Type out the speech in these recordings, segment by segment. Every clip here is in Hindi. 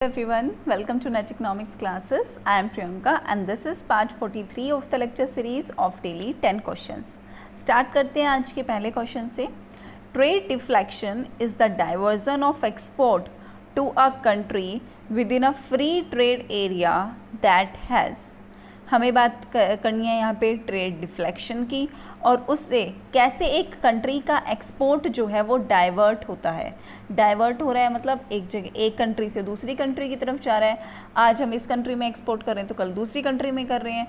Everyone, welcome to Net Economics classes. I am Priyanka and this is part 43 of the lecture series of daily 10 questions. Start करते हैं आज के पहले क्वेश्चन से. Trade deflection is the diversion of export to a country within a free trade area that has. हमें बात करनी है यहाँ पे ट्रेड डिफ्लेक्शन की और उससे कैसे एक कंट्री का एक्सपोर्ट जो है वो डाइवर्ट होता है. डाइवर्ट हो रहा है मतलब एक जगह एक कंट्री से दूसरी कंट्री की तरफ जा रहा है. आज हम इस कंट्री में एक्सपोर्ट कर रहे हैं तो कल दूसरी कंट्री में कर रहे हैं.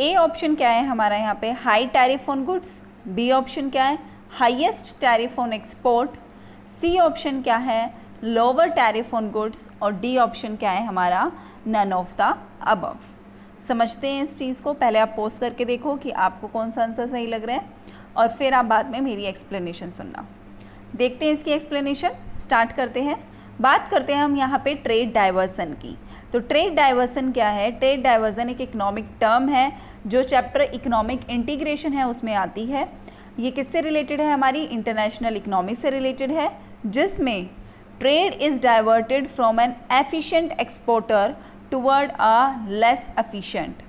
ए ऑप्शन क्या है हमारा यहाँ पे, high tariff on goods. B option क्या है, highest tariff on export. C option क्या है, लोअर टैरिफ ऑन गुड्स. और डी ऑप्शन क्या है हमारा, नन ऑफ द अबव. समझते हैं इस चीज़ को. पहले आप पोस्ट करके देखो कि आपको कौन सा आंसर सही लग रहा है और फिर आप बाद में मेरी एक्सप्लेनेशन सुनना. देखते हैं इसकी एक्सप्लेनेशन. स्टार्ट करते हैं. बात करते हैं हम यहाँ पे ट्रेड डाइवर्सन की. तो ट्रेड डाइवर्सन क्या है? ट्रेड डाइवर्सन एक इकोनॉमिक टर्म है जो चैप्टर इकोनॉमिक इंटीग्रेशन है उसमें आती है. ये किससे रिलेटेड है, हमारी इंटरनेशनल इकोनॉमी से रिलेटेड है, जिसमें trade is diverted from N efficient exporter toward a less efficient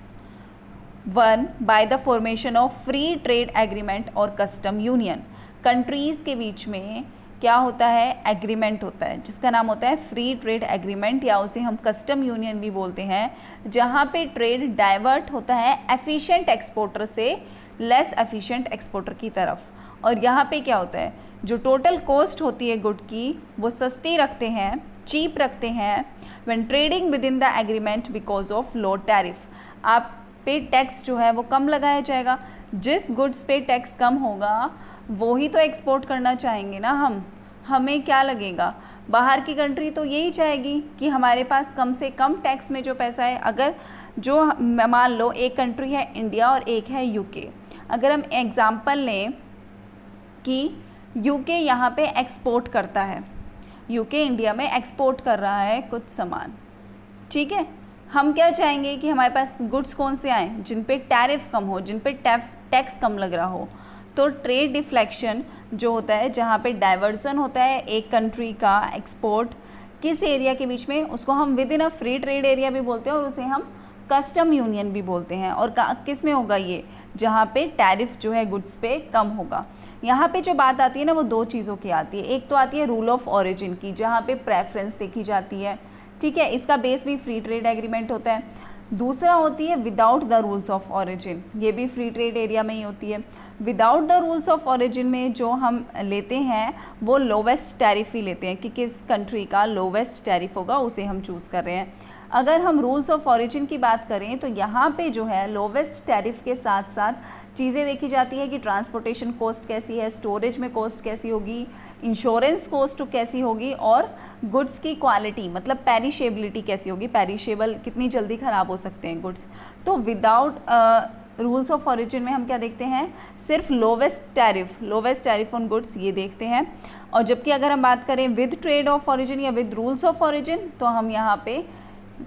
one by the formation of free trade agreement और custom union. कंट्रीज़ के बीच में क्या होता है, एग्रीमेंट होता है जिसका नाम होता है फ्री ट्रेड एग्रीमेंट या उसे हम कस्टम यूनियन भी बोलते हैं, जहाँ पे ट्रेड डाइवर्ट होता है एफिशिएंट एक्सपोर्टर से लेस एफिशिएंट एक्सपोर्टर की तरफ. और यहाँ पे क्या होता है, जो टोटल कॉस्ट होती है गुड की वो सस्ती रखते हैं, चीप रखते हैं when trading within the agreement because of low tariff. आप पे टैक्स जो है वो कम लगाया जाएगा. जिस गुड्स पे टैक्स कम होगा वो ही तो एक्सपोर्ट करना चाहेंगे ना हम. हमें क्या लगेगा, बाहर की कंट्री तो यही चाहेगी कि हमारे पास कम से कम टैक्स में जो पैसा है. अगर जो मान लो एक कंट्री है इंडिया और एक है यूके. अगर हम एग्जांपल लें कि यूके यहाँ पे एक्सपोर्ट करता है, यूके इंडिया में एक्सपोर्ट कर रहा है कुछ सामान, ठीक है. हम क्या चाहेंगे कि हमारे पास गुड्स कौन से आए, जिन पे टैरिफ कम हो, जिन पे टैक्स कम लग रहा हो. तो ट्रेड डिफ्लेक्शन जो होता है, जहाँ पे डाइवर्जन होता है एक कंट्री का एक्सपोर्ट किस एरिया के बीच में, उसको हम with in a free trade area भी बोलते हैं और उसे हम कस्टम यूनियन भी बोलते हैं. और किस में होगा ये, जहाँ पे टैरिफ जो है गुड्स पे कम होगा. यहाँ पे जो बात आती है ना वो दो चीज़ों की आती है. एक तो आती है रूल ऑफ ऑरिजिन की, जहाँ पे प्रेफरेंस देखी जाती है, ठीक है. इसका बेस भी फ्री ट्रेड एग्रीमेंट होता है. दूसरा होती है without the rules of origin. ये भी फ्री ट्रेड एरिया में ही होती है. Without the rules of origin में जो हम लेते हैं वो लोवेस्ट टैरिफ ही लेते हैं कि किस कंट्री का लोवेस्ट टैरिफ होगा उसे हम चूज़ कर रहे हैं. अगर हम रूल्स ऑफ ऑरिजिन की बात करें तो यहाँ पे जो है लोवेस्ट टैरिफ के साथ साथ चीज़ें देखी जाती है कि ट्रांसपोर्टेशन कॉस्ट कैसी है, स्टोरेज में कॉस्ट कैसी होगी, इंश्योरेंस कॉस्ट कैसी होगी और गुड्स की क्वालिटी मतलब पेरिशेबिलिटी कैसी होगी, पेरिशेबल कितनी जल्दी ख़राब हो सकते हैं गुड्स. तो विदाउट रूल्स ऑफ ऑरिजिन में हम क्या देखते हैं, सिर्फ लोवेस्ट टैरिफ ऑन गुड्स ये देखते हैं. और जबकि अगर हम बात करें विद ट्रेड ऑफ ऑरिजिन या विद रूल्स ऑफ ऑरिजिन तो हम यहाँ पे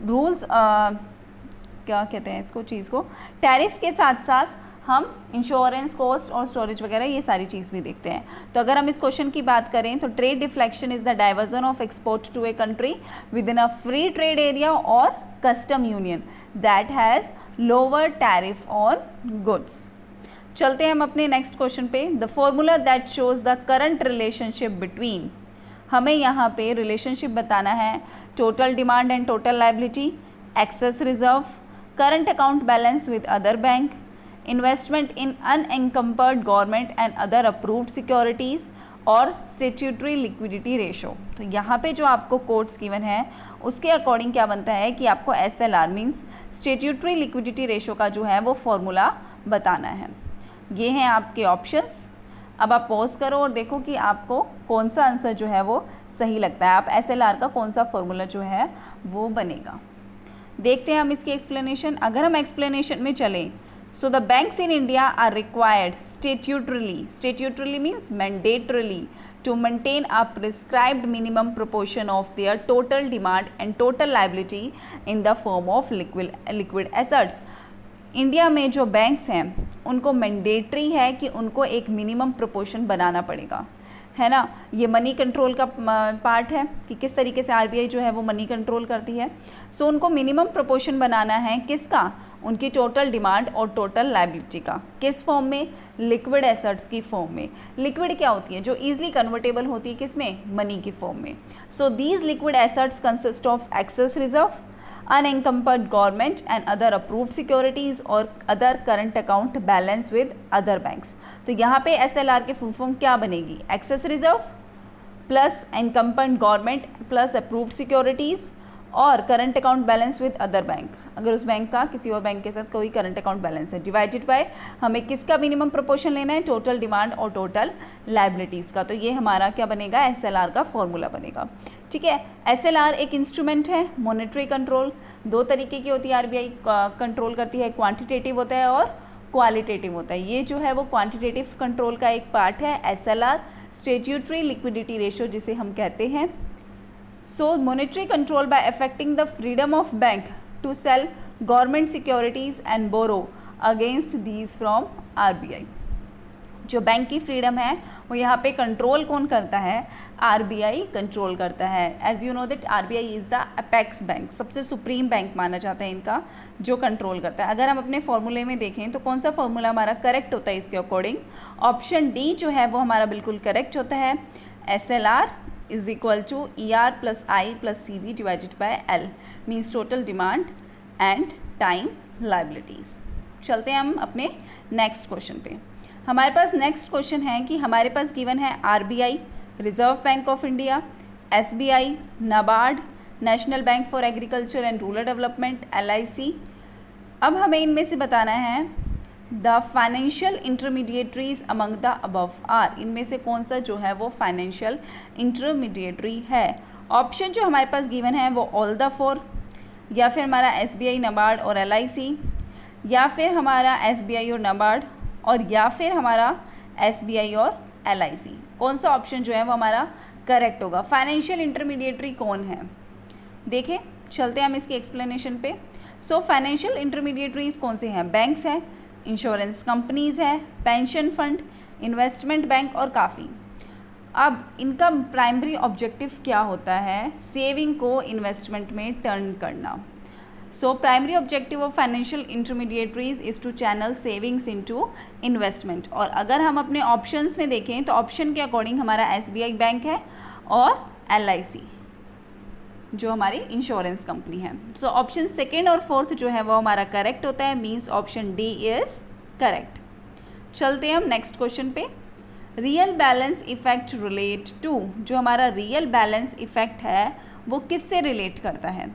रूल्स क्या कहते हैं इसको, चीज़ को टैरिफ के साथ साथ हम इंश्योरेंस कॉस्ट और स्टोरेज वगैरह ये सारी चीज़ भी देखते हैं. तो अगर हम इस क्वेश्चन की बात करें तो trade deflection is the diversion of export to a country with in a free trade area और custom union that has lower tariff on goods. चलते हैं हम अपने नेक्स्ट क्वेश्चन पे. The formula that shows the current relationship between, हमें यहाँ पे रिलेशनशिप बताना है total demand and total liability, excess reserve, current account balance with other bank, investment in unencumbered government and other approved securities और स्टेट्यूटरी लिक्विडिटी रेशो. तो यहाँ पे जो आपको कोड्स गिवन है उसके अकॉर्डिंग क्या बनता है कि आपको SLR means statutory liquidity ratio का जो है वो फॉर्मूला बताना है. ये हैं आपके ऑप्शंस. अब आप पॉज करो और देखो कि आपको कौन सा आंसर जो है वो सही लगता है, आप SLR का कौन सा फॉर्मूला जो है वो बनेगा. देखते हैं हम इसकी एक्सप्लेनेशन. अगर हम एक्सप्लेनेशन में चलें, so the banks in India are required statutorily means mandatorily to maintain a prescribed minimum proportion of their total demand and total liability in the form of liquid assets. India में जो बैंक्स हैं उनको मैंडेटरी है कि उनको एक मिनिमम प्रोपोर्शन बनाना पड़ेगा. है ना, ये मनी कंट्रोल का पार्ट है कि किस तरीके से आरबीआई जो है वो मनी कंट्रोल करती है। सो उनको मिनिमम प्रोपोर्शन बनाना है किसका, उनकी टोटल डिमांड और टोटल लायबिलिटी का। किस फॉर्म में, लिक्विड एसेट्स की फॉर्म में। लिक्विड क्या होती है, जो ईजिली कन्वर्टेबल होती है किसमें, मनी की फॉर्म में। So these liquid assets consist of excess reserve, unencumbered government and other approved securities और other current account balance with other banks। तो यहाँ पे SLR के फुल फॉर्म क्या बनेगी, excess reserve plus encumbered government plus approved securities और current account balance with other bank. अगर उस बैंक का किसी और बैंक के साथ कोई करंट अकाउंट बैलेंस है, डिवाइडेड बाय हमें किसका मिनिमम प्रोपोर्शन लेना है, टोटल डिमांड और टोटल लायबिलिटीज़ का। तो ये हमारा क्या बनेगा, SLR का फॉर्मूला बनेगा। ठीक है, SLR एक इंस्ट्रूमेंट है मॉनेटरी कंट्रोल। दो तरीके की होती है आरबीआई कंट्रोल करती है, क्वांटिटेटिव होता है और क्वालिटेटिव होता है। ये जो है वो क्वांटिटेटिव कंट्रोल का एक पार्ट है SLR, स्टैट्यूटरी लिक्विडिटी रेशियो जिसे हम कहते हैं। So monetary control by affecting the freedom of bank to sell government securities and borrow against these from RBI। जो बैंक की फ्रीडम है वो यहाँ पे कंट्रोल कौन करता है, आरबीआई कंट्रोल करता है। As you know that RBI is the apex bank, सबसे सुप्रीम बैंक माना जाता है इनका, जो कंट्रोल करता है। अगर हम अपने फॉर्मूले में देखें तो कौन सा फॉर्मूला हमारा करेक्ट होता है इसके अकॉर्डिंग, ऑप्शन डी जो है वो हमारा बिल्कुल करेक्ट होता है। SLR is equal to ER plus I plus CV divided by L means total demand and time liabilities। चलते हैं हम अपने नेक्स्ट क्वेश्चन पे। हमारे पास नेक्स्ट क्वेश्चन है कि हमारे पास गिवन है RBI, reserve bank of India, SBI, NABARD, national bank for agriculture and rural development, LIC। अब हमें इनमें से बताना है the financial intermediaries among the above are, इनमें से कौन सा जो है वो फाइनेंशियल इंटरमीडिएटरी है। ऑप्शन जो हमारे पास गिवन है वो ऑल द फोर, या फिर हमारा SBI, नाबार्ड और LIC, या फिर हमारा SBI और नाबार्ड, और या फिर हमारा SBI और LIC। कौन सा ऑप्शन जो है वो हमारा करेक्ट होगा। फाइनेंशियल इंटरमीडिएटरी कौन है, देखें, चलते हैं हम इसकी एक्सप्लेनेशन पे। सो फाइनेंशियल इंटरमीडिएटरीज कौन से हैं, बैंक्स हैं, इंश्योरेंस कंपनीज है, पेंशन फंड, इन्वेस्टमेंट बैंक और काफ़ी। अब इनका प्राइमरी ऑब्जेक्टिव क्या होता है, सेविंग को इन्वेस्टमेंट में टर्न करना। So primary objective of financial intermediaries is to channel savings into investment. और अगर हम अपने ऑप्शंस में देखें तो ऑप्शन के अकॉर्डिंग हमारा SBI बैंक है और LIC जो हमारी इंश्योरेंस कंपनी है। सो ऑप्शन सेकेंड और फोर्थ जो है वो हमारा करेक्ट होता है, means option D is correct. चलते हैं हम नेक्स्ट क्वेश्चन पे। Real balance effect relate to, जो हमारा रियल बैलेंस इफेक्ट है वो किससे रिलेट करता है।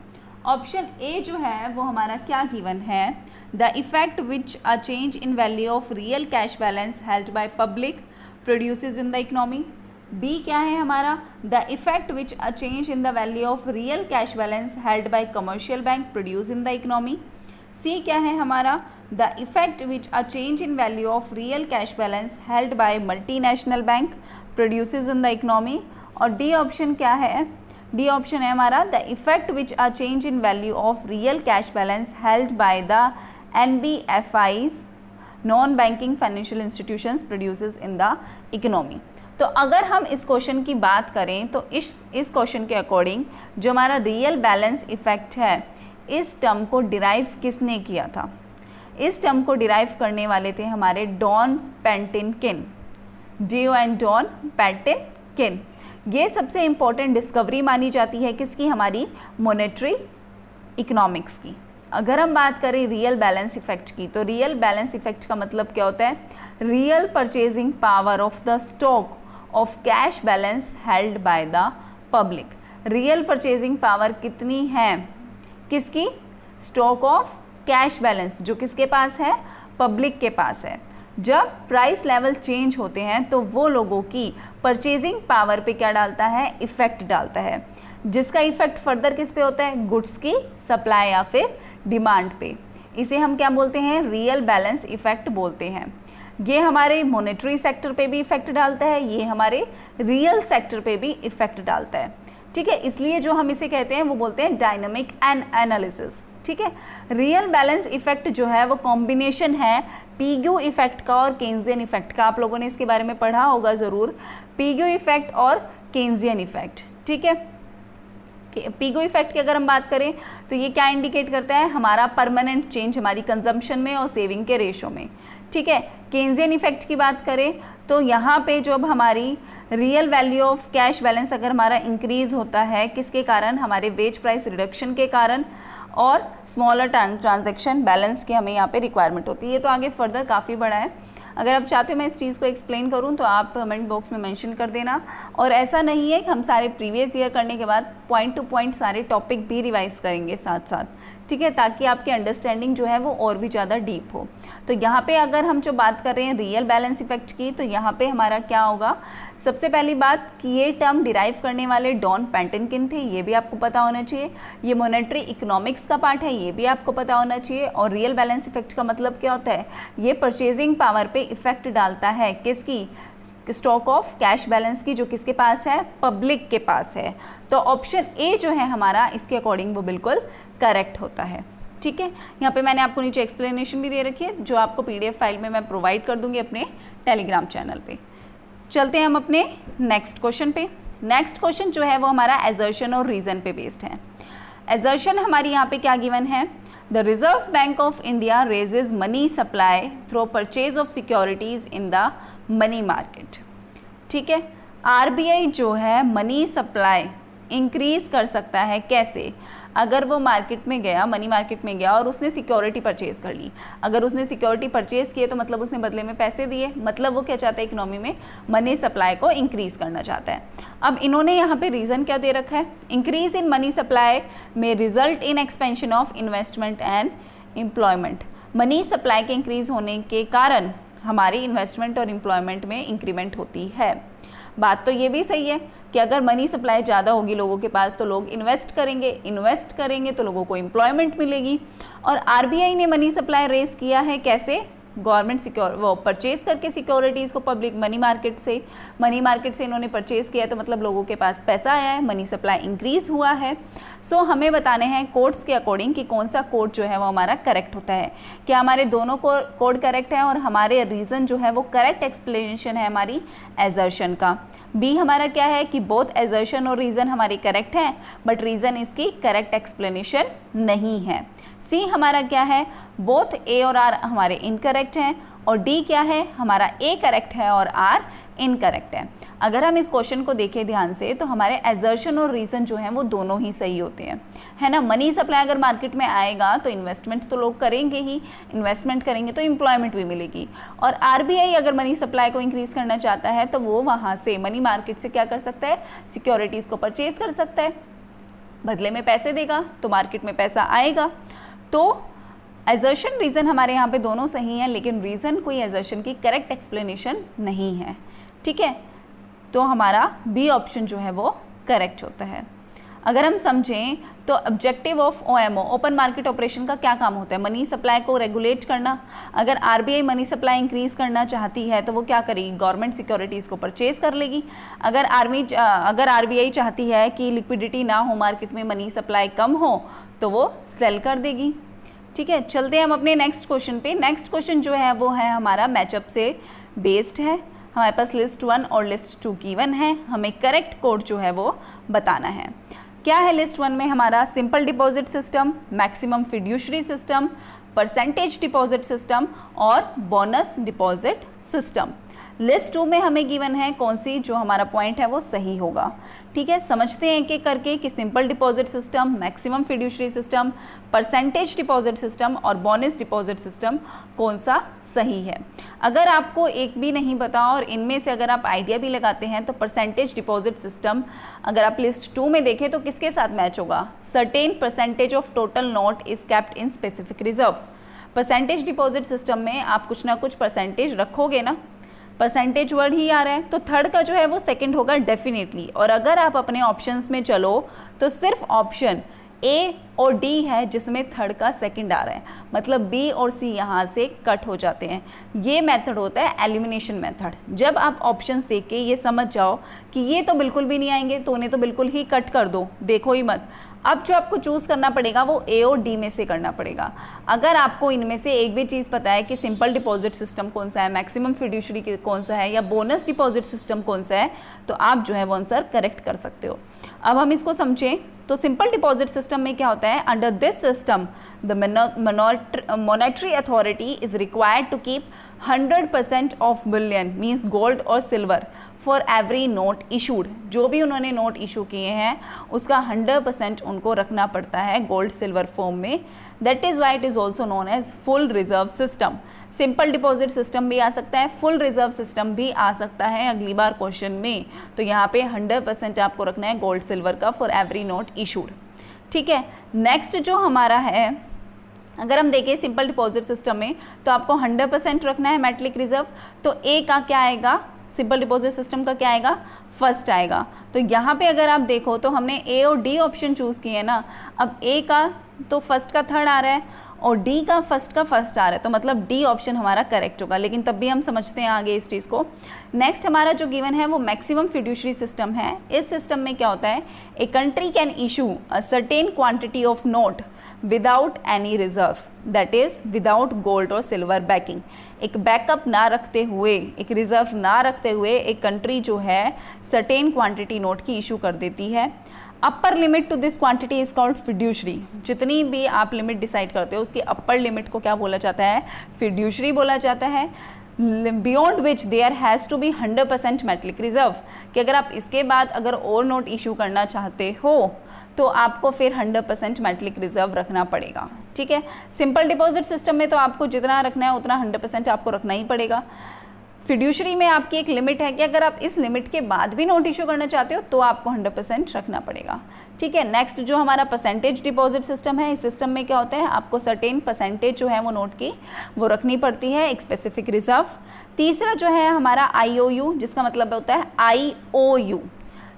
ऑप्शन ए जो है वो हमारा क्या गिवन है, the effect which a change in value of real cash balance held by public produces in the economy. B क्या है हमारा, the effect which a change in the value of real cash balance held by commercial bank produce in the economy. C क्या है हमारा, the effect which a change in value of real cash balance held by multinational bank produces in the economy. और डी ऑप्शन क्या है, डी ऑप्शन है हमारा, the effect which a change in value of real cash balance held by the NBFIs non banking financial institutions produces in the economy. तो अगर हम इस क्वेश्चन की बात करें तो इस क्वेश्चन के अकॉर्डिंग जो हमारा रियल बैलेंस इफेक्ट है, इस टर्म को डिराइव किसने किया था। इस टर्म को डिराइव करने वाले थे हमारे डॉन पेटिनकिन, डॉन पेटिनकिन। ये सबसे इम्पोर्टेंट डिस्कवरी मानी जाती है किसकी, हमारी मॉनेटरी इकोनॉमिक्स की। अगर हम बात करें रियल बैलेंस इफेक्ट की, तो रियल बैलेंस इफेक्ट का मतलब क्या होता है, real purchasing power of the stock of cash balance held by the public. Real purchasing power कितनी है, किसकी, स्टॉक ऑफ कैश बैलेंस, जो किसके पास है, पब्लिक के पास है। जब प्राइस लेवल चेंज होते हैं तो वो लोगों की परचेजिंग पावर पे क्या डालता है, इफेक्ट डालता है, जिसका इफेक्ट फर्दर किस पे होता है, गुड्स की सप्लाई या फिर डिमांड पे। इसे हम क्या बोलते हैं, रियल बैलेंस इफेक्ट बोलते हैं। ये हमारे मॉनेटरी सेक्टर पे भी इफेक्ट डालता है, ये हमारे रियल सेक्टर पे भी इफेक्ट डालता है। ठीक है, इसलिए जो हम इसे कहते हैं वो बोलते हैं डायनामिक एनालिसिस। ठीक है, रियल बैलेंस इफेक्ट जो है वो कॉम्बिनेशन है पीग्यू इफेक्ट का और केन्जियन इफेक्ट का। आप लोगों ने इसके बारे में पढ़ा होगा ज़रूर। पिगो इफेक्ट और केन्जियन इफेक्ट। ठीक है, पिगो इफेक्ट की अगर हम बात करें तो ये क्या इंडिकेट करता है, हमारा परमानेंट चेंज हमारी कंजम्पशन में और सेविंग के रेशो में। ठीक है, केन्जियन इफेक्ट की बात करें तो यहाँ पे जो अब हमारी real value of cash balance अगर हमारा इंक्रीज होता है, किसके कारण, हमारे वेज प्राइस रिडक्शन के कारण, और स्मॉलर ट्रांजैक्शन बैलेंस की हमें यहाँ पे रिक्वायरमेंट होती है। ये तो आगे फर्दर काफ़ी बड़ा है, अगर आप चाहते हो मैं इस चीज़ को एक्सप्लेन करूँ तो आप कमेंट बॉक्स में मेंशन कर देना। और ऐसा नहीं है कि हम सारे प्रीवियस ईयर करने के बाद पॉइंट टू पॉइंट सारे टॉपिक भी रिवाइज करेंगे साथ साथ, ठीक है, ताकि आपकी अंडरस्टैंडिंग जो है वो और भी ज़्यादा डीप हो। तो यहाँ पे अगर हम जो बात कर रहे हैं रियल बैलेंस इफेक्ट की, तो यहाँ पे हमारा क्या होगा, सबसे पहली बात कि ये टर्म डिराइव करने वाले डॉन पैटेनकिन थे, ये भी आपको पता होना चाहिए। ये मॉनेटरी इकोनॉमिक्स का पार्ट है, ये भी आपको पता होना चाहिए। और रियल बैलेंस इफेक्ट का मतलब क्या होता है, ये परचेजिंग पावर पे इफेक्ट डालता है, किसकी, स्टॉक ऑफ कैश बैलेंस की, जो किसके पास है, पब्लिक के पास है। तो ऑप्शन ए जो है हमारा इसके अकॉर्डिंग वो बिल्कुल करेक्ट होता है। ठीक है, यहाँ पे मैंने आपको नीचे एक्सप्लेनेशन भी दे रखी है, जो आपको पीडीएफ फाइल में मैं प्रोवाइड कर दूंगी अपने टेलीग्राम चैनल पे। चलते हैं हम अपने नेक्स्ट क्वेश्चन पे। नेक्स्ट क्वेश्चन जो है वो हमारा एजर्शन और रीज़न पे बेस्ड है। एजर्शन हमारी यहाँ पे क्या गिवन है, the reserve bank of India raises money supply through purchase of securities in the money market. ठीक है, आरबीआई जो है मनी सप्लाई इंक्रीज कर सकता है, कैसे, अगर वो मार्केट में गया, मनी मार्केट में गया और उसने सिक्योरिटी परचेज कर ली। अगर उसने सिक्योरिटी परचेज किए तो मतलब उसने बदले में पैसे दिए, मतलब वो क्या चाहता है, इकोनॉमी में मनी सप्लाई को इंक्रीज करना चाहता है। अब इन्होंने यहाँ पे रीज़न क्या दे रखा है, इंक्रीज इन मनी सप्लाई में result in expansion of investment and employment. Money supply के इंक्रीज होने के कारण हमारी इन्वेस्टमेंट और एम्प्लॉयमेंट में इंक्रीमेंट होती है। बात तो ये भी सही है कि अगर मनी सप्लाई ज़्यादा होगी लोगों के पास तो लोग इन्वेस्ट करेंगे तो लोगों को एम्प्लॉयमेंट मिलेगी। और आरबीआई ने मनी सप्लाई रेस किया है, कैसे, गवर्नमेंट वो परचेज करके सिक्योरिटीज़ को पब्लिक मनी मार्केट से इन्होंने परचेज किया, तो मतलब लोगों के पास पैसा आया है, मनी सप्लाई इंक्रीज हुआ है। सो हमें बताने हैं कोड्स के अकॉर्डिंग कि कौन सा कोड जो है वो हमारा करेक्ट होता है। क्या हमारे दोनों कोड करेक्ट है और हमारे रीज़न जो है वो करेक्ट एक्सप्लेनेशन है हमारी एजर्शन का। बी हमारा क्या है कि बोथ एजर्शन और रीज़न हमारी करेक्ट है, बट रीज़न इसकी करेक्ट एक्सप्लेनेशन नहीं है। सी हमारा क्या है, बोथ ए और आर हमारे इनकरेक्ट हैं। और डी क्या है, हमारा ए करेक्ट है और आर इनकरेक्ट है। अगर हम इस क्वेश्चन को देखें ध्यान से तो हमारे एजर्शन और रीज़न जो हैं वो दोनों ही सही होते हैं, है ना। मनी सप्लाई अगर मार्केट में आएगा तो इन्वेस्टमेंट तो लोग करेंगे ही, इन्वेस्टमेंट करेंगे तो एम्प्लॉयमेंट भी मिलेगी। और आरबीआई अगर मनी सप्लाई को इंक्रीज़ करना चाहता है तो वो वहाँ से मनी मार्केट से क्या कर सकता है, सिक्योरिटीज़ को परचेज कर सकता है, बदले में पैसे देगा तो मार्केट में पैसा आएगा। तो एजर्शन रीज़न हमारे यहाँ पे दोनों सही हैं, लेकिन रीज़न कोई एजर्शन की करेक्ट एक्सप्लेनेशन नहीं है। ठीक है, तो हमारा बी ऑप्शन जो है वो करेक्ट होता है। अगर हम समझें तो objective of OMO, open market operation का क्या काम होता है, मनी सप्लाई को रेगुलेट करना। अगर आरबीआई मनी सप्लाई इंक्रीज करना चाहती है तो वो क्या करेगी, गवर्नमेंट सिक्योरिटीज़ को परचेज कर लेगी। अगर आरबीआई चाहती है कि लिक्विडिटी ना हो मार्केट में, मनी सप्लाई कम हो, तो वो सेल कर देगी। ठीक है, चलते हैं हम अपने नेक्स्ट क्वेश्चन पे। नेक्स्ट क्वेश्चन जो है वो है हमारा मैचअप से बेस्ड है। हमारे पास लिस्ट 1 और लिस्ट 2 गिवन है, हमें करेक्ट कोड जो है वो बताना है। क्या है लिस्ट 1 में हमारा, simple deposit system, maximum fiduciary system, percentage deposit system और बोनस डिपॉजिट सिस्टम। लिस्ट 2 में हमें गिवन है कौन सी, जो हमारा पॉइंट है वो सही होगा। ठीक है, समझते हैं एक एक करके कि simple deposit system, maximum fiduciary system, percentage deposit system और बोनस डिपॉजिट सिस्टम कौन सा सही है। अगर आपको एक भी नहीं पता और इनमें से अगर आप आइडिया भी लगाते हैं तो परसेंटेज डिपॉजिट सिस्टम अगर आप लिस्ट 2 में देखें तो किसके साथ मैच होगा, certain percentage of total note is kept in specific reserve. Percentage deposit system में आप कुछ ना कुछ परसेंटेज रखोगे ना, परसेंटेज वर्ड ही आ रहा है तो थर्ड का जो है वो सेकंड होगा डेफिनेटली। और अगर आप अपने ऑप्शंस में चलो तो सिर्फ ऑप्शन ए और डी है जिसमें थर्ड का सेकंड आ रहा है, मतलब बी और सी यहाँ से कट हो जाते हैं। ये मेथड होता है एलिमिनेशन मेथड। जब आप ऑप्शंस देख के ये समझ जाओ कि ये तो बिल्कुल भी नहीं आएंगे तो उन्हें तो बिल्कुल ही कट कर दो, देखो ही मत। अब जो आपको चूज़ करना पड़ेगा वो ए और डी में से करना पड़ेगा। अगर आपको इनमें से एक भी चीज़ पता है कि सिंपल डिपॉजिट सिस्टम कौन सा है, मैक्सिमम फिड्यूशरी कौन सा है, या बोनस डिपॉजिट सिस्टम कौन सा है, तो आप जो है वो आंसर करेक्ट कर सकते हो। अब हम इसको समझें तो सिंपल डिपॉजिट सिस्टम में क्या होता है, under this system the monetary authority is required to keep 100% of bullion means gold और silver for every note issued. जो भी उन्होंने नोट इशू किए हैं उसका 100% उनको रखना पड़ता है गोल्ड सिल्वर फॉर्म में। That is why it is also known as full reserve system. Simple deposit system भी आ सकता है, फुल रिजर्व सिस्टम भी आ सकता है अगली बार क्वेश्चन में। तो यहाँ पे 100% आपको रखना है गोल्ड सिल्वर का फॉर एवरी नोट इशूड। ठीक है, नेक्स्ट जो हमारा है, अगर हम देखें सिंपल डिपॉजिट सिस्टम में तो आपको 100% रखना है मेटलिक रिजर्व। तो ए का क्या आएगा, सिंपल डिपॉजिट सिस्टम का क्या आएगा, फर्स्ट आएगा। तो यहाँ पे अगर आप देखो तो हमने ए और डी ऑप्शन चूज़ किए ना। अब ए का तो फर्स्ट का थर्ड आ रहा है और डी का फर्स्ट आ रहा है, तो मतलब डी ऑप्शन हमारा करेक्ट होगा। लेकिन तब भी हम समझते हैं आगे इस चीज़ को। नेक्स्ट हमारा जो गिवन है वो मैक्सिमम फिड्यूशरी सिस्टम है। इस सिस्टम में क्या होता है, a country can issue a certain quantity of note without any reserve, that is without gold और सिल्वर बैकिंग। एक बैकअप ना रखते हुए, एक रिजर्व ना रखते हुए एक कंट्री जो है सर्टेन क्वांटिटी नोट की इशू कर देती है। Upper limit to this quantity is called fiduciary. जितनी भी आप लिमिट डिसाइड करते हो उसकी अपर लिमिट को क्या बोला जाता है, फिड्यूशरी बोला जाता है। Beyond which there has to be 100% metallic reserve, कि अगर आप इसके बाद अगर और नोट इशू करना चाहते हो तो आपको फिर 100% मेटलिक रिजर्व रखना पड़ेगा। ठीक है, सिंपल डिपॉजिट सिस्टम में तो आपको जितना रखना है उतना 100% आपको रखना ही पड़ेगा। फिड्यूशरी में आपकी एक लिमिट है कि अगर आप इस लिमिट के बाद भी नोट इशू करना चाहते हो तो आपको 100% रखना पड़ेगा। ठीक है, नेक्स्ट जो हमारा परसेंटेज डिपॉजिट सिस्टम है, इस सिस्टम में क्या होता है, आपको सर्टेन परसेंटेज जो है वो नोट की वो रखनी पड़ती है, एक स्पेसिफिक रिजर्व। तीसरा जो है हमारा IOU, जिसका मतलब होता है IOU।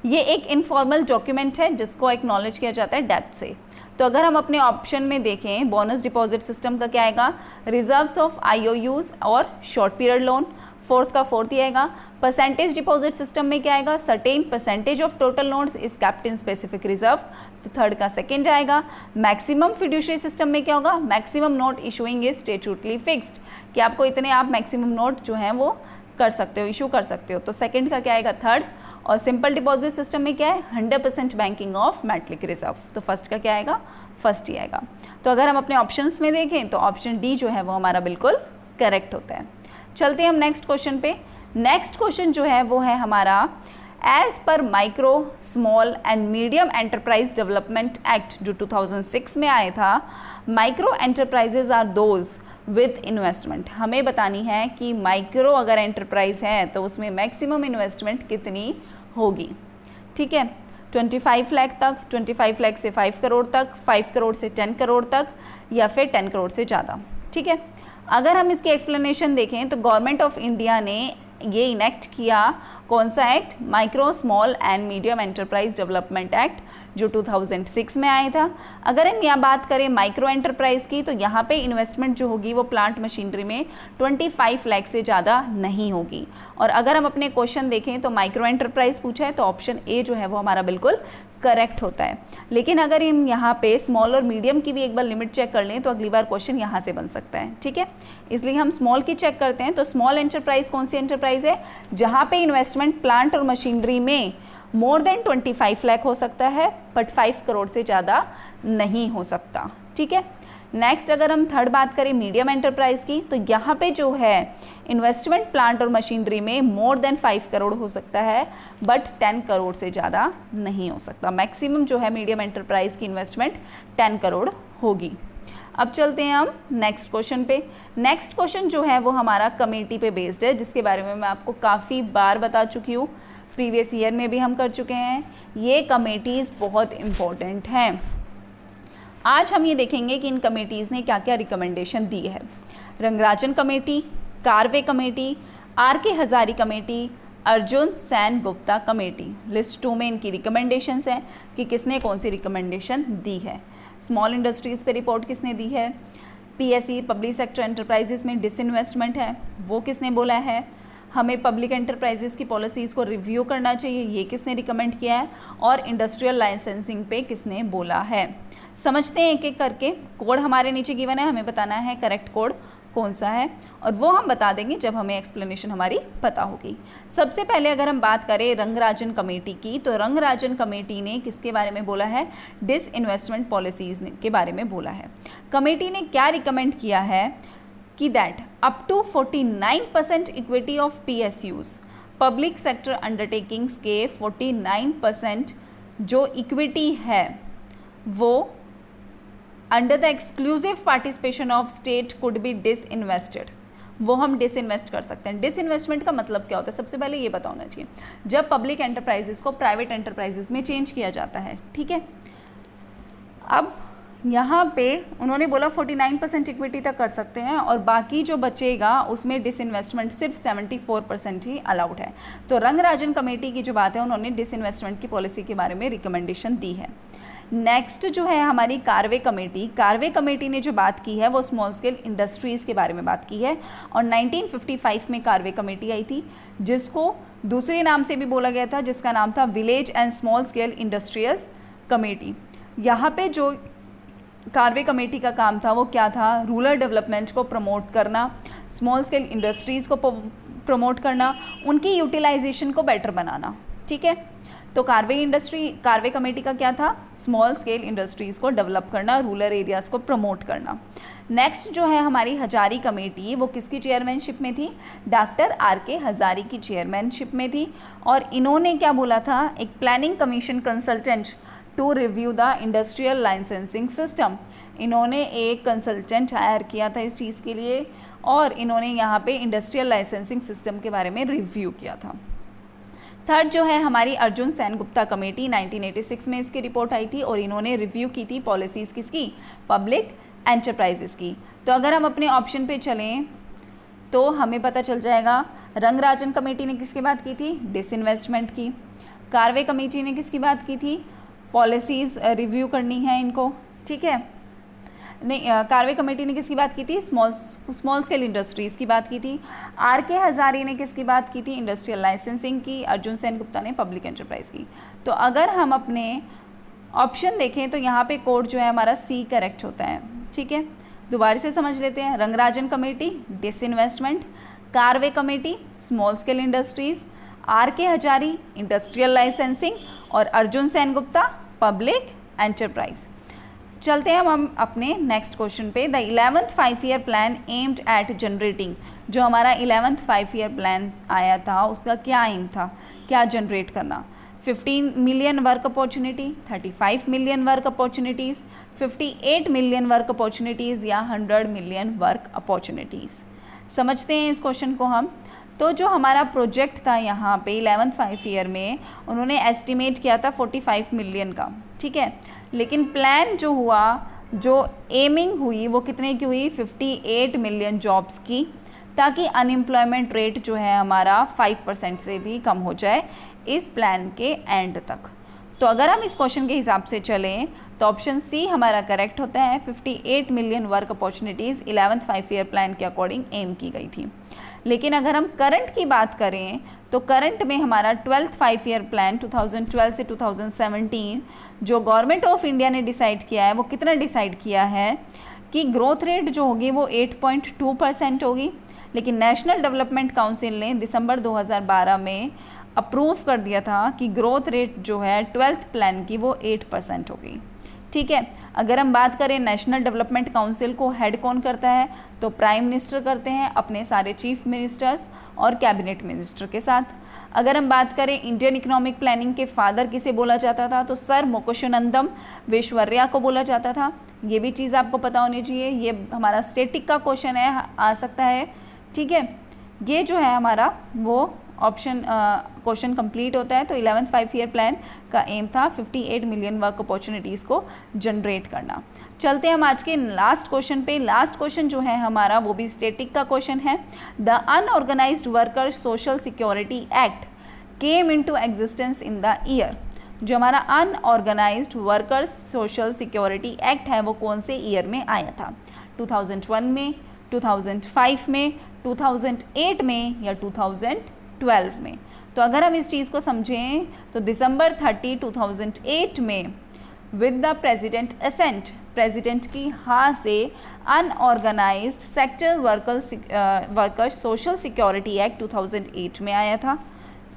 ये एक इनफॉर्मल डॉक्यूमेंट है जिसको एक्नॉलेज किया जाता है डेब्ट से। तो अगर हम अपने ऑप्शन में देखें बोनस डिपॉजिट सिस्टम का क्या आएगा, रिजर्व्स ऑफ IOUs और शॉर्ट पीरियड लोन, फोर्थ का फोर्थ ही आएगा। परसेंटेज डिपॉजिट सिस्टम में क्या आएगा, certain percentage of total notes is kept in specific reserve, तो थर्ड का सेकंड आएगा। मैक्सिमम फिड्यूशरी सिस्टम में क्या होगा, maximum note issuing is statutory fixed, कि आपको इतने आप मैक्सिमम नोट जो हैं वो कर सकते हो, इशू कर सकते हो, तो सेकंड का क्या आएगा, थर्ड। और सिंपल डिपॉजिट सिस्टम में क्या है, 100% बैंकिंग ऑफ मेटलिक रिजर्व, तो फर्स्ट का क्या आएगा, फर्स्ट ही आएगा। तो अगर हम अपने ऑप्शंस में देखें तो ऑप्शन डी जो है वो हमारा बिल्कुल करेक्ट होता है। चलते हैं हम नेक्स्ट क्वेश्चन पे। नेक्स्ट क्वेश्चन जो है वो है हमारा, as per micro small and medium enterprise development act जो 2006 में आया था, micro enterprises are those with investment. हमें बतानी है कि माइक्रो अगर एंटरप्राइज है तो उसमें मैक्सिमम इन्वेस्टमेंट कितनी होगी। ठीक है, 25 लाख तक, 25 लाख से 5 करोड़ तक, 5 करोड़ से 10 करोड़ तक, या फिर 10 करोड़ से ज़्यादा। ठीक है, अगर हम इसकी एक्सप्लेनेशन देखें तो गवर्नमेंट ऑफ इंडिया ने ये इनेक्ट किया, कौन सा act, micro small and medium enterprise development act जो 2006 में आया था। अगर हम यहाँ बात करें माइक्रो एंटरप्राइज की तो यहाँ पे इन्वेस्टमेंट जो होगी वो प्लांट मशीनरी में 25 लाख से ज़्यादा नहीं होगी। और अगर हम अपने क्वेश्चन देखें तो माइक्रो एंटरप्राइज पूछा है तो ऑप्शन ए जो है वो हमारा बिल्कुल करेक्ट होता है। लेकिन अगर हम यहाँ पे स्मॉल और मीडियम की भी एक बार लिमिट चेक कर लें तो अगली बार क्वेश्चन यहाँ से बन सकता है। ठीक है, इसलिए हम स्मॉल की चेक करते हैं। तो स्मॉल एंटरप्राइज कौन सी एंटरप्राइज है, जहाँ पे इन्वेस्टमेंट प्लांट और मशीनरी में मोर देन 25 लाख हो सकता है बट 5 करोड़ से ज़्यादा नहीं हो सकता। ठीक है, नेक्स्ट अगर हम थर्ड बात करें मीडियम एंटरप्राइज की तो यहाँ पे जो है इन्वेस्टमेंट प्लांट और मशीनरी में मोर देन 5 करोड़ हो सकता है बट 10 करोड़ से ज़्यादा नहीं हो सकता। मैक्सिमम जो है मीडियम एंटरप्राइज की इन्वेस्टमेंट 10 करोड़ होगी। अब चलते हैं हम नेक्स्ट क्वेश्चन पे। नेक्स्ट क्वेश्चन जो है वो हमारा कमेटी पे बेस्ड है, जिसके बारे में मैं आपको काफ़ी बार बता चुकी हूँ, प्रीवियस ईयर में भी हम कर चुके हैं। ये कमेटीज़ बहुत इम्पॉर्टेंट हैं। आज हम ये देखेंगे कि इन कमेटीज़ ने क्या क्या रिकमेंडेशन दी है। Rangarajan committee, Karve committee, R K. Hazari committee, Arjun Sen Gupta committee. List 2 में इनकी रिकमेंडेशंस हैं कि किसने कौन सी रिकमेंडेशन दी है। स्मॉल इंडस्ट्रीज़ पे रिपोर्ट किसने दी है, PSE पब्लिक सेक्टर एंटरप्राइजेस में डिसइन्वेस्टमेंट है वो किसने बोला है, हमें पब्लिक एंटरप्राइजेस की पॉलिसीज़ को रिव्यू करना चाहिए, ये किसने रिकमेंड किया है, और इंडस्ट्रियल लाइसेंसिंग पे किसने बोला है। समझते हैं एक एक करके। कोड हमारे नीचे गिवन है, हमें बताना है करेक्ट कोड कौन सा है, और वो हम बता देंगे जब हमें एक्सप्लेनेशन हमारी पता होगी। सबसे पहले अगर हम बात करें रंगराजन कमेटी की, तो रंगराजन कमेटी ने किसके बारे में बोला है, डिसइन्वेस्टमेंट पॉलिसीज़ के बारे में बोला है। कमेटी ने क्या रिकमेंड किया है कि that up to 49% equity of PSUs, public sector undertakings के 49% जो इक्विटी है वो under the exclusive participation of state could be disinvested, वो हम डिसइन्वेस्ट कर सकते हैं। डिसइन्वेस्टमेंट का मतलब क्या होता है, सबसे पहले ये पता होना चाहिए। जब पब्लिक एंटरप्राइजेस को प्राइवेट एंटरप्राइजेस में चेंज किया जाता है, ठीक है। अब यहाँ पे उन्होंने बोला 49% इक्विटी तक कर सकते हैं, और बाकी जो बचेगा उसमें डिसइन्वेस्टमेंट सिर्फ 74% ही अलाउड है। तो रंगराजन कमेटी की जो बात है, उन्होंने डिसइन्वेस्टमेंट की पॉलिसी के बारे में रिकमेंडेशन दी है। नेक्स्ट जो है हमारी कार्वे कमेटी, कार्वे कमेटी ने जो बात की है वो स्मॉल स्केल इंडस्ट्रीज़ के बारे में बात की है, और 1955 में कार्वे कमेटी आई थी, जिसको दूसरे नाम से भी बोला गया था, जिसका नाम था village and small scale industries committee. यहाँ पे जो कार्वे कमेटी का काम था वो क्या था, रूरल डेवलपमेंट को प्रमोट करना, स्मॉल स्केल इंडस्ट्रीज़ को प्रमोट करना, उनकी यूटिलाइजेशन को बेटर बनाना, ठीक है। तो कार्वे कमेटी का क्या था, स्मॉल स्केल इंडस्ट्रीज़ को डेवलप करना, रूरल एरियाज़ को प्रमोट करना। नेक्स्ट जो है हमारी हजारी कमेटी, वो किसकी चेयरमैनशिप में थी, डॉक्टर RK हजारी की चेयरमैनशिप में थी, और इन्होंने क्या बोला था, एक planning commission consultant to review the industrial licensing system, इन्होंने एक कंसल्टेंट हायर किया था इस चीज़ के लिए, और इन्होंने यहाँ पे इंडस्ट्रियल लाइसेंसिंग सिस्टम के बारे में रिव्यू किया था। थर्ड जो है हमारी अर्जुन सेनगुप्ता कमेटी, 1986 में इसकी रिपोर्ट आई थी, और इन्होंने रिव्यू की थी पॉलिसीज़ किसकी, पब्लिक एंटरप्राइजेस की। तो अगर हम अपने ऑप्शन पे चलें तो हमें पता चल जाएगा, रंगराजन कमेटी ने किसकी बात की थी, डिसइन्वेस्टमेंट की। कार्वे कमेटी ने किसकी बात की थी, पॉलिसीज़ रिव्यू करनी है इनको, ठीक है। नहीं, कार्वे कमेटी ने किसकी बात की थी, स्मॉल स्केल इंडस्ट्रीज़ की बात की थी। RK हजारी ने किसकी बात की थी, इंडस्ट्रियल लाइसेंसिंग की। अर्जुन सेनगुप्ता ने पब्लिक एंटरप्राइज की। तो अगर हम अपने ऑप्शन देखें तो यहाँ पे कोड जो है हमारा C करेक्ट होता है, ठीक है। दोबारा से समझ लेते हैं, Rangarajan committee disinvestment, Karve committee small scale industries, RK Hazari industrial licensing, और अर्जुन सेनगुप्ता पब्लिक एंटरप्राइज। चलते हैं हम अपने नेक्स्ट क्वेश्चन पे। The 11th 5-year plan aimed at generating, जो हमारा 11th 5-year प्लान आया था उसका क्या एम था, क्या जनरेट करना, 15 million work opportunity, 35 million work opportunities, 58 million work opportunities, या 100 मिलियन वर्क अपॉर्चुनिटीज़। समझते हैं इस क्वेश्चन को हम। तो जो हमारा प्रोजेक्ट था यहाँ पे 11th 5-year में, उन्होंने एस्टिमेट किया था 45 मिलियन का, ठीक है। लेकिन प्लान जो हुआ, जो एमिंग हुई वो कितने की हुई, 58 मिलियन जॉब्स की, ताकि अनएम्प्लॉयमेंट रेट जो है हमारा 5% से भी कम हो जाए इस प्लान के एंड तक। तो अगर हम इस क्वेश्चन के हिसाब से चलें तो ऑप्शन C हमारा करेक्ट होता है। 58 million work opportunities 11th 5-year plan के अकॉर्डिंग एम की गई थी। लेकिन अगर हम करंट की बात करें तो करंट में हमारा 12th 5-year प्लान 2012 से 2017 जो गवर्नमेंट ऑफ इंडिया ने डिसाइड किया है, वो कितना डिसाइड किया है कि ग्रोथ रेट जो होगी वो 8.2% होगी। लेकिन नेशनल डेवलपमेंट काउंसिल ने दिसंबर 2012 में अप्रूव कर दिया था कि ग्रोथ रेट जो है 12th प्लान की वो 8% होगी, ठीक है। अगर हम बात करें नेशनल डेवलपमेंट काउंसिल को हेड कौन करता है, तो प्राइम मिनिस्टर करते हैं अपने सारे चीफ मिनिस्टर्स और कैबिनेट मिनिस्टर के साथ। अगर हम बात करें इंडियन इकोनॉमिक प्लानिंग के फादर किसे बोला जाता था, तो सर मोकोशानंदम विश्वर्या को बोला जाता था। ये भी चीज़ आपको पता होनी चाहिए, ये हमारा स्टेटिक का क्वेश्चन है, आ सकता है, ठीक है। ये जो है हमारा वो ऑप्शन क्वेश्चन कंप्लीट होता है। तो 11th 5-year प्लान का एम था 58 मिलियन वर्क अपॉर्चुनिटीज़ को जनरेट करना। चलते हैं हम आज के लास्ट क्वेश्चन पे। लास्ट क्वेश्चन जो है हमारा वो भी स्टेटिक का क्वेश्चन है। The unorganised worker social security act came into existence in the year. जो हमारा unorganised workers social security act है वो कौन से ईयर में आया था, 2001 में, 2005 में, 2008 में या 2012 में। तो अगर हम इस चीज़ को समझें तो दिसंबर 30, 2008 में with the president assent, president की हाँ से unorganised sector workers social security act 2008 में आया था।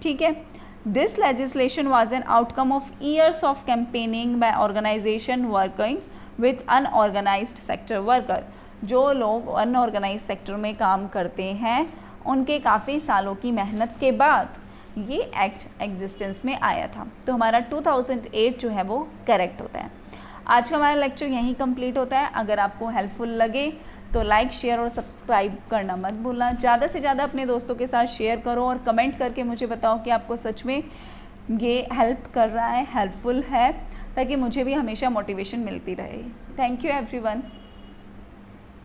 ठीक है, this legislation was an outcome of years of campaigning by organisation working with unorganised sector worker. जो लोग अनऑर्गेनाइज सेक्टर में काम करते हैं उनके काफ़ी सालों की मेहनत के बाद ये एक्ट एग्जिस्टेंस में आया था। तो हमारा 2008 जो है वो करेक्ट होता है। आज का हमारा लेक्चर यहीं कंप्लीट होता है। अगर आपको हेल्पफुल लगे तो लाइक, शेयर और सब्सक्राइब करना मत भूलना। ज़्यादा से ज़्यादा अपने दोस्तों के साथ शेयर करो और कमेंट करके मुझे बताओ कि आपको सच में ये हेल्प कर रहा है, हेल्पफुल है, ताकि मुझे भी हमेशा मोटिवेशन मिलती रहे। Thank you everyone.